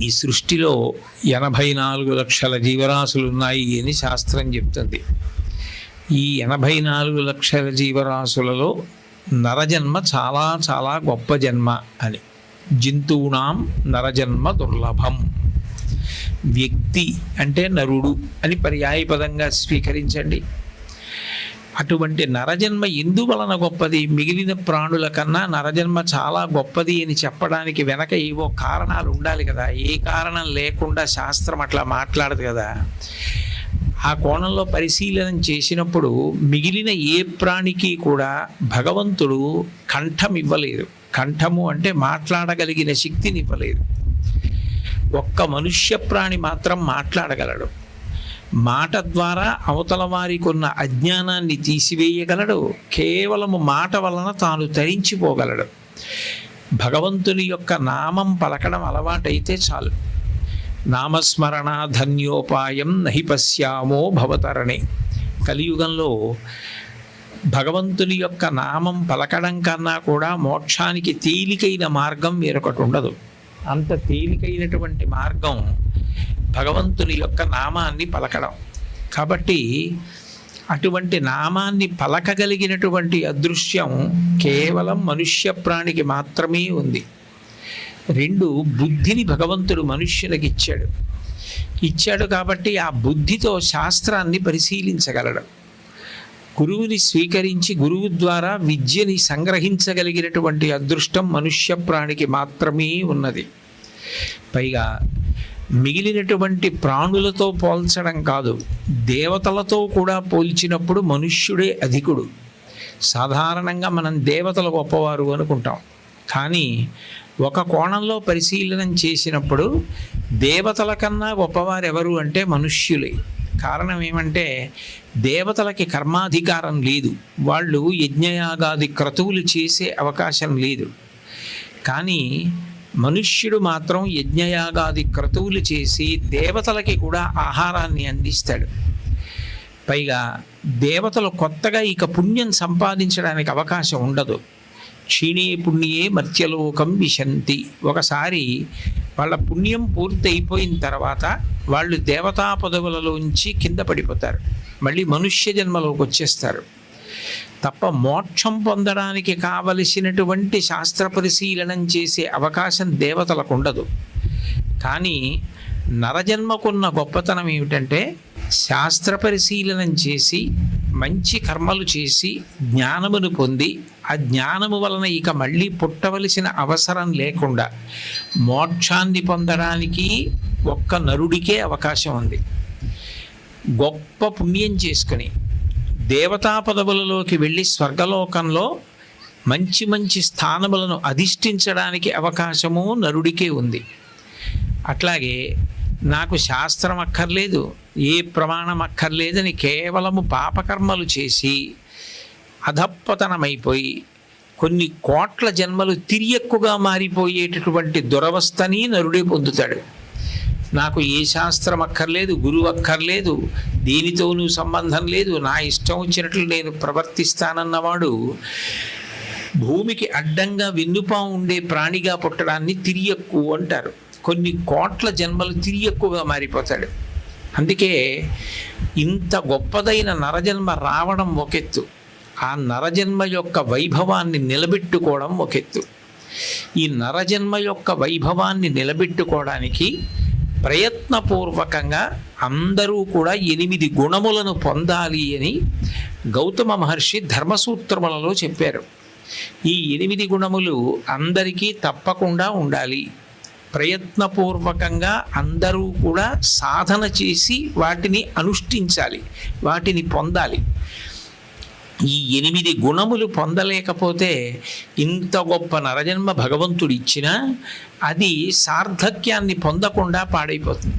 ఈ సృష్టిలో 84 లక్షల జీవరాశులు ఉన్నాయి అని శాస్త్రం చెప్తుంది. ఈ 84 లక్షల జీవరాశులలో నరజన్మ చాలా చాలా గొప్ప జన్మ అని. జంతువునాం నరజన్మ దుర్లభం. వ్యక్తి అంటే నరుడు అని పర్యాయపదంగా స్వీకరించండి. అటువంటి నరజన్మ ఎందువలన గొప్పది? మిగిలిన ప్రాణుల కన్నా నరజన్మ చాలా గొప్పది అని చెప్పడానికి వెనక ఏవో కారణాలు ఉండాలి కదా. ఏ కారణం లేకుండా శాస్త్రం అట్లా మాట్లాడదు కదా. ఆ కోణంలో పరిశీలన చేసినప్పుడు మిగిలిన ఏ ప్రాణికి కూడా భగవంతుడు కంఠం ఇవ్వలేదు. కంఠము అంటే మాట్లాడగలిగిన శక్తిని ఇవ్వలేదు. ఒక్క మనుష్య ప్రాణి మాత్రం మాట్లాడగలడు. మాట ద్వారా అవతల వారికి ఉన్న అజ్ఞానాన్ని తీసివేయగలడు. కేవలము మాట వలన తాను తరించిపోగలడు. భగవంతుని యొక్క నామం పలకడం అలవాటైతే చాలు. నామస్మరణ ధన్యోపాయం నహి పశ్యామో భవతరణి. కలియుగంలో భగవంతుని యొక్క నామం పలకడం కన్నా కూడా మోక్షానికి తేలికైన మార్గం వేరొకటి ఉండదు. అంత తేలికైనటువంటి మార్గం భగవంతుని యొక్క నామాన్ని పలకడం. కాబట్టి అటువంటి నామాన్ని పలకగలిగినటువంటి అదృశ్యం కేవలం మనుష్య ప్రాణికి మాత్రమే ఉంది. 2, బుద్ధిని భగవంతుడు మనుష్యునికి ఇచ్చాడు కాబట్టి ఆ బుద్ధితో శాస్త్రాన్ని పరిశీలించగలడు. గురువుని స్వీకరించి గురువు ద్వారా విద్యని సంగ్రహించగలిగినటువంటి అదృష్టం మనుష్య ప్రాణికి మాత్రమే ఉన్నది. పైగా మిగిలినటువంటి ప్రాణులతో పోల్చడం కాదు, దేవతలతో కూడా పోల్చినప్పుడు మనుష్యుడే అధికుడు. సాధారణంగా మనం దేవతలు గొప్పవారు అనుకుంటాం, కానీ ఒక కోణంలో పరిశీలన చేసినప్పుడు దేవతల కన్నా గొప్పవారు ఎవరు అంటే మనుష్యులే. కారణం ఏమంటే దేవతలకి కర్మాధికారం లేదు. వాళ్ళు యజ్ఞయాగాది క్రతువులు చేసే అవకాశం లేదు. కానీ మనుష్యుడు మాత్రం యజ్ఞయాగాది క్రతువులు చేసి దేవతలకి కూడా ఆహారాన్ని అందిస్తాడు. పైగా దేవతలు కొత్తగా ఇక పుణ్యం సంపాదించడానికి అవకాశం ఉండదు. క్షీణే పుణ్యే మర్త్యలోకం విశంతి. ఒకసారి వాళ్ళ పుణ్యం పూర్తి అయిపోయిన తర్వాత వాళ్ళు దేవతా పదవులలోంచి కింద పడిపోతారు. మళ్ళీ మనుష్య జన్మలోకి వచ్చేస్తారు. తప్ప మోక్షం పొందడానికి కావలసినటువంటి శాస్త్ర పరిశీలనం చేసే అవకాశం దేవతలకు ఉండదు. కానీ నరజన్మకున్న గొప్పతనం ఏమిటంటే శాస్త్ర పరిశీలనం చేసి మంచి కర్మలు చేసి జ్ఞానమును పొంది ఆ జ్ఞానము వలన ఇక మళ్ళీ పుట్టవలసిన అవసరం లేకుండా మోక్షాన్ని పొందడానికి ఒక్క నరుడికే అవకాశం ఉంది. గొప్ప పుణ్యం చేసుకుని దేవతా పదవులలోకి వెళ్ళి స్వర్గలోకంలో మంచి మంచి స్థానములను అధిష్ఠించడానికి అవకాశము నరుడికే ఉంది. అట్లాగే నాకు శాస్త్రం అక్కర్లేదు, ఏ ప్రమాణం అక్కర్లేదని కేవలము పాపకర్మలు చేసి అధప్పతనమైపోయి కొన్ని కోట్ల జన్మలు తిరియక్కుగా మారిపోయేటటువంటి దురవస్థని నరుడే పొందుతాడు. నాకు ఏ శాస్త్రం అక్కర్లేదు, గురువు అక్కర్లేదు, దేనితోనూ సంబంధం లేదు, నా ఇష్టం వచ్చినట్లు నేను ప్రవర్తిస్తానన్నవాడు భూమికి అడ్డంగా వెన్నుపాము ఉండే ప్రాణిగా పుట్టడాన్ని తిరియక్కు అంటారు. కొన్ని కోట్ల జన్మలు తిరియక్కుగా మారిపోతాడు. అందుకే ఇంత గొప్పదైన నరజన్మ రావడం ఒకెత్తు, ఆ నరజన్మ యొక్క వైభవాన్ని నిలబెట్టుకోవడం ఒకెత్తు. ఈ నరజన్మ యొక్క వైభవాన్ని నిలబెట్టుకోవడానికి ప్రయత్నపూర్వకంగా అందరూ కూడా 8 గుణములను పొందాలి అని గౌతమ మహర్షి ధర్మసూత్రములలో చెప్పారు. ఈ 8 గుణములు అందరికీ తప్పకుండా ఉండాలి. ప్రయత్నపూర్వకంగా అందరూ కూడా సాధన చేసి వాటిని అనుష్ఠించాలి, వాటిని పొందాలి. ఈ 8 గుణములు పొందలేకపోతే ఇంత గొప్ప నరజన్మ భగవంతుడు ఇచ్చినా అది సార్థక్యాన్ని పొందకుండా పాడైపోతుంది.